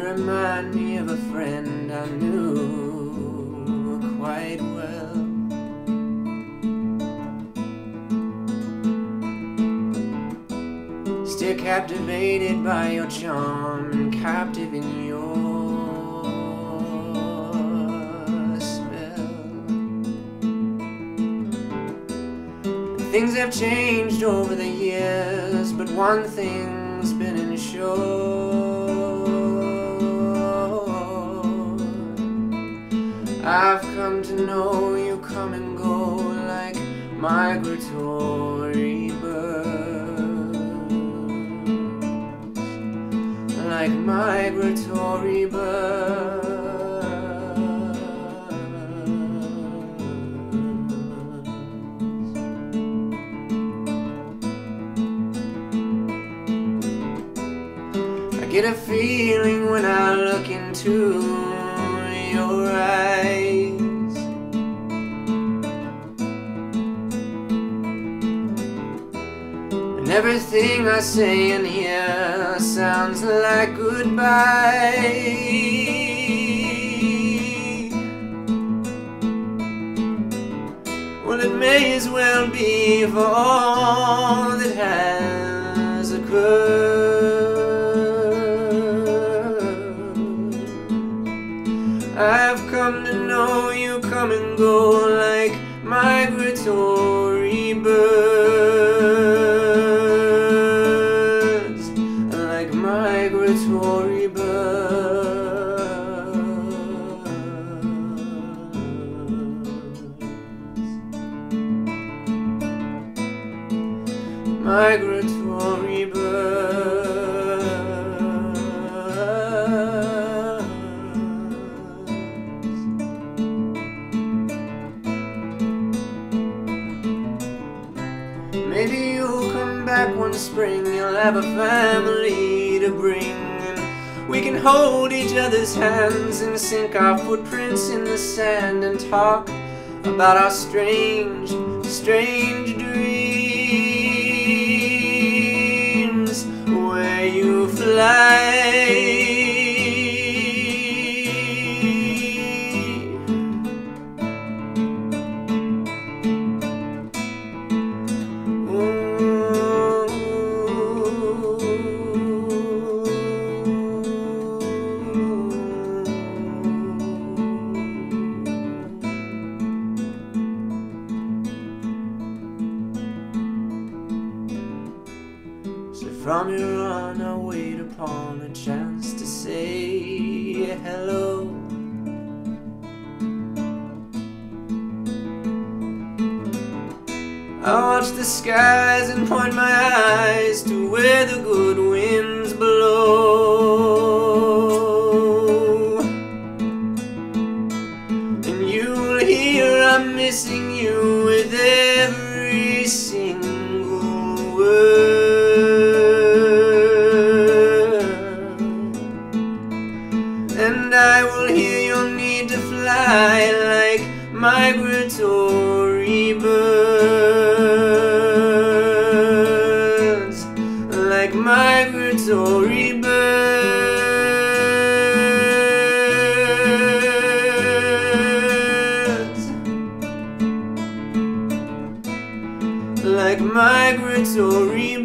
remind me of a friend I knew quite well. Still captivated by your charm and captive in your spell. Things have changed over the years, but one thing's been ensured. I've come to know you come and go like migratory birds, like migratory birds. I get a feeling when I look into your eyes, and everything I say in here sounds like goodbye. Well, it may as well be for all that has occurred. I've come to know you come and go like migratory birds, like migratory birds, migratory birds. Maybe you'll come back one spring, you'll have a family to bring, and we can hold each other's hands and sink our footprints in the sand and talk about our strange, strange dreams where you fly. So from here on I'll wait upon a chance to say hello. I'll watch the skies and point my eyes to where the good winds blow, and you'll hear I'm missing you with every single word, and I will hear your need to fly like migratory birds, like migratory birds, like migratory birds.